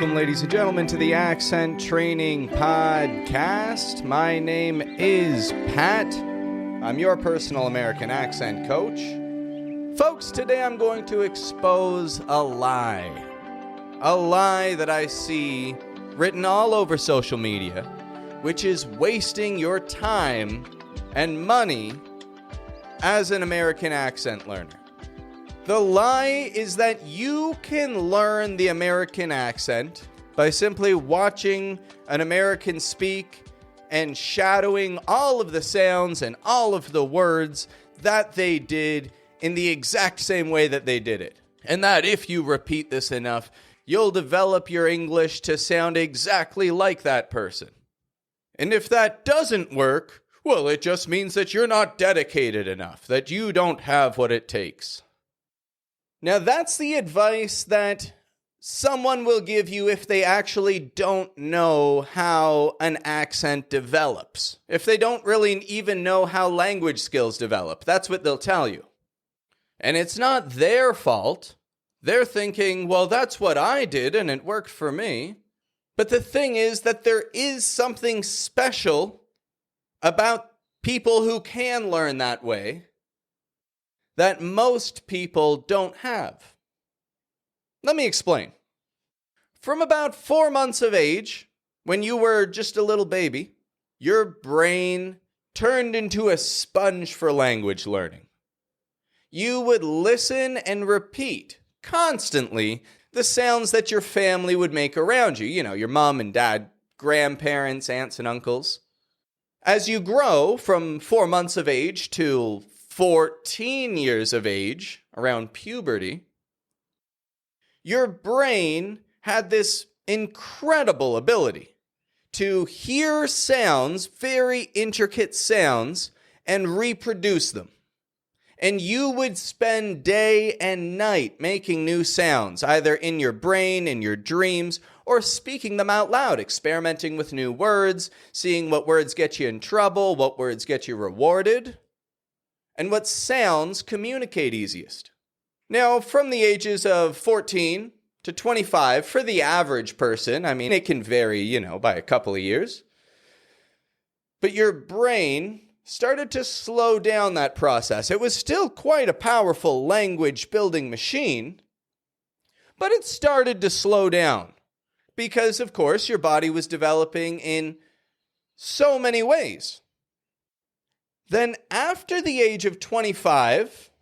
Welcome, ladies and gentlemen, to the Accent Training Podcast. My name is Pat. I'm your personal American accent coach. Folks, today I'm going to expose a lie. A lie that I see written all over social media, which is wasting your time and money as an American accent learner. The lie is that you can learn the American accent by simply watching an American speak and shadowing all of the sounds and all of the words that they did in the exact same way that they did it. And that if you repeat this enough, you'll develop your English to sound exactly like that person. And if that doesn't work, well, it just means that you're not dedicated enough, that you don't have what it takes. Now, that's the advice that someone will give you if they actually don't know how an accent develops. If they don't really even know how language skills develop, that's what they'll tell you. And it's not their fault. They're thinking, well, that's what I did and it worked for me. But the thing is that there is something special about people who can learn that way that most people don't have. Let me explain. From about 4 months of age, when you were just a little baby, your brain turned into a sponge for language learning. You would listen and repeat constantly the sounds that your family would make around you. You know, your mom and dad, grandparents, aunts and uncles. As you grow from 4 months of age to 14 years of age, around puberty, your brain had this incredible ability to hear sounds, very intricate sounds, and reproduce them. And you would spend day and night making new sounds, either in your brain, in your dreams, or speaking them out loud, experimenting with new words, seeing what words get you in trouble, what words get you rewarded, and what sounds communicate easiest. Now, from the ages of 14 to 25, for the average person, I mean, it can vary, by a couple of years, but your brain started to slow down that process. It was still quite a powerful language building machine, but it started to slow down because, of course, your body was developing in so many ways. Then after the age of 25,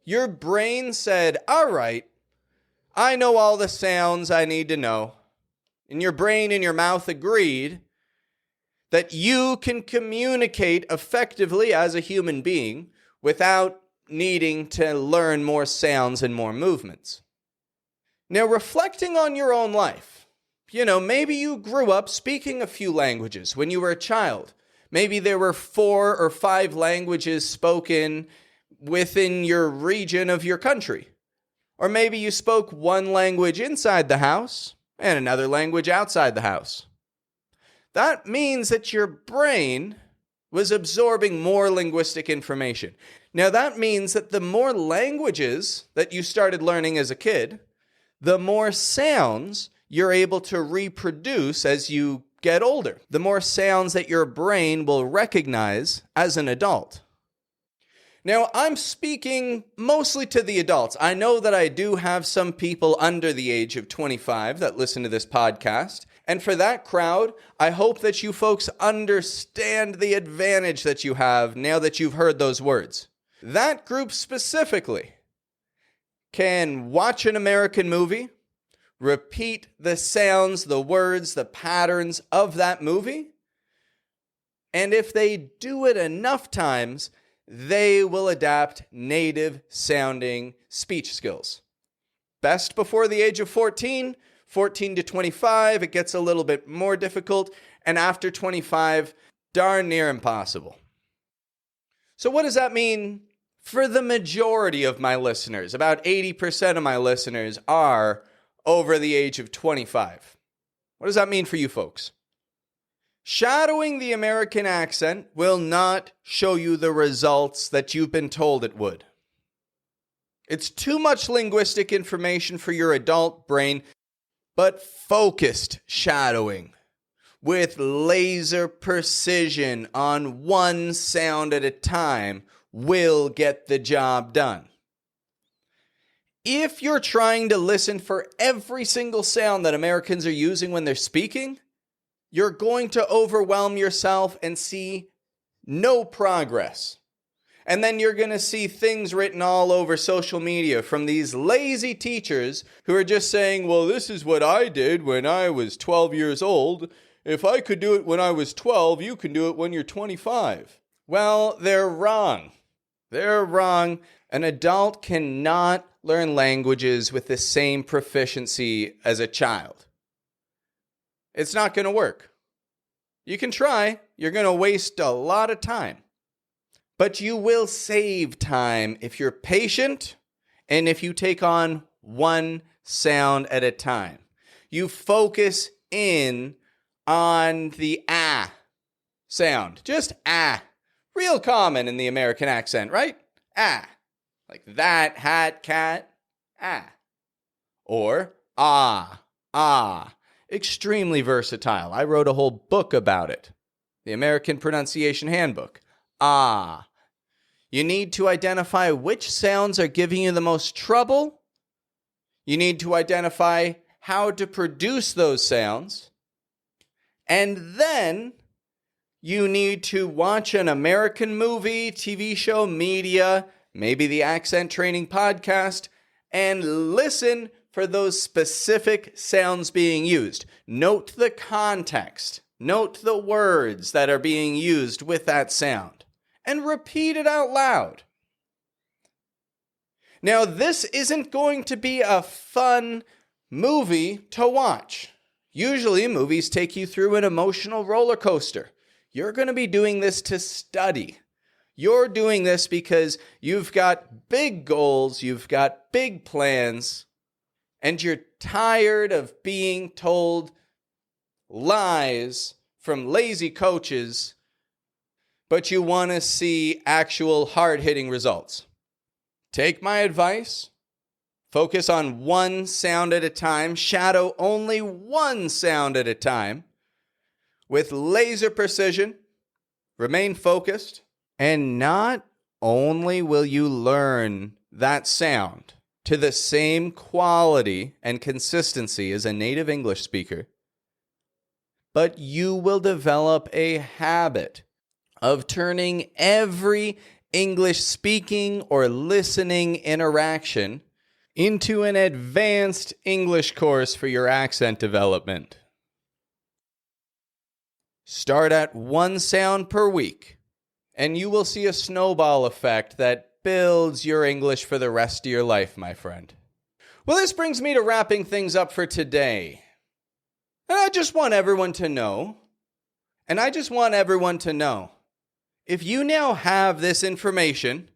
your brain said, all right, I know all the sounds I need to know. And your brain and your mouth agreed that you can communicate effectively as a human being without needing to learn more sounds and more movements. Now, reflecting on your own life, maybe you grew up speaking a few languages when you were a child. Maybe there were 4 or 5 languages spoken within your region of your country. Or maybe you spoke one language inside the house and another language outside the house. That means that your brain was absorbing more linguistic information. Now that means that the more languages that you started learning as a kid, the more sounds you're able to reproduce as you get older. The more sounds that your brain will recognize as an adult. Now, I'm speaking mostly to the adults. I know that I do have some people under the age of 25 that listen to this podcast. And for that crowd, I hope that you folks understand the advantage that you have now that you've heard those words. That group specifically can watch an American movie, repeat the sounds, the words, the patterns of that movie. And if they do it enough times, they will adapt native sounding speech skills. Best before the age of 14 to 25, it gets a little bit more difficult. And after 25, darn near impossible. So what does that mean for the majority of my listeners? About 80% of my listeners are over the age of 25. What does that mean for you folks? Shadowing the American accent will not show you the results that you've been told it would. It's too much linguistic information for your adult brain. But focused shadowing with laser precision on one sound at a time will get the job done. If you're trying to listen for every single sound that Americans are using when they're speaking, you're going to overwhelm yourself and see no progress. And then you're going to see things written all over social media from these lazy teachers who are just saying, well, this is what I did when I was 12 years old. If I could do it when I was 12, you can do it when you're 25. Well, they're wrong. They're wrong. An adult cannot learn languages with the same proficiency as a child. It's not going to work. You can try. You're going to waste a lot of time. But you will save time if you're patient and if you take on one sound at a time. You focus in on the ah sound. Just ah. Real common in the American accent, right? Ah. Like that, hat, cat, ah. Or ah, ah. Extremely versatile. I wrote a whole book about it. The American Pronunciation Handbook. Ah. You need to identify which sounds are giving you the most trouble. You need to identify how to produce those sounds. And then you need to watch an American movie, TV show, media, maybe the Accent Training Podcast, and listen for those specific sounds being used. Note the context. Note the words that are being used with that sound. And repeat it out loud. Now, this isn't going to be a fun movie to watch. Usually, movies take you through an emotional roller coaster. You're going to be doing this to study. You're doing this because you've got big goals, you've got big plans, and you're tired of being told lies from lazy coaches, but you want to see actual hard-hitting results. Take my advice. Focus on one sound at a time. Shadow only one sound at a time. With laser precision. Remain focused. And not only will you learn that sound to the same quality and consistency as a native English speaker, but you will develop a habit of turning every English speaking or listening interaction into an advanced English course for your accent development. Start at one sound per week, and you will see a snowball effect that builds your English for the rest of your life, my friend. Well, this brings me to wrapping things up for today. And I just want everyone to know, if you now have this information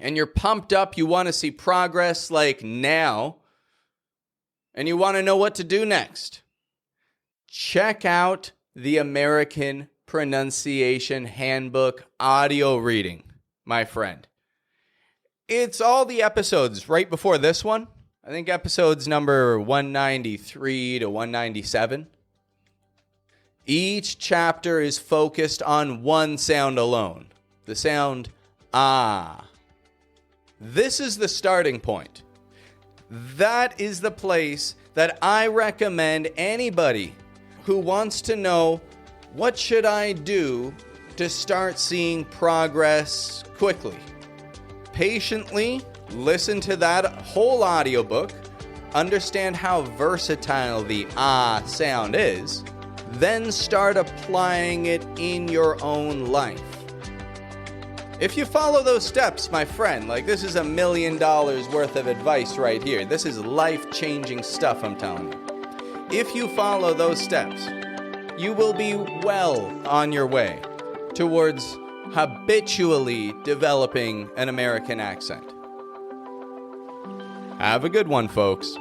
and you're pumped up, you want to see progress like now, and you want to know what to do next, check out the American Pronunciation Handbook audio reading, my friend. It's all the episodes right before this one. I think episodes number 193 to 197. Each chapter is focused on one sound alone, the sound ah. This is the starting point. That is the place that I recommend anybody who wants to know what should I do to start seeing progress quickly. Patiently listen to that whole audiobook, understand how versatile the ah sound is, then start applying it in your own life. If you follow those steps, my friend, like this is $1 million worth of advice right here. This is life-changing stuff, I'm telling you. If you follow those steps, you will be well on your way towards habitually developing an American accent. Have a good one, folks.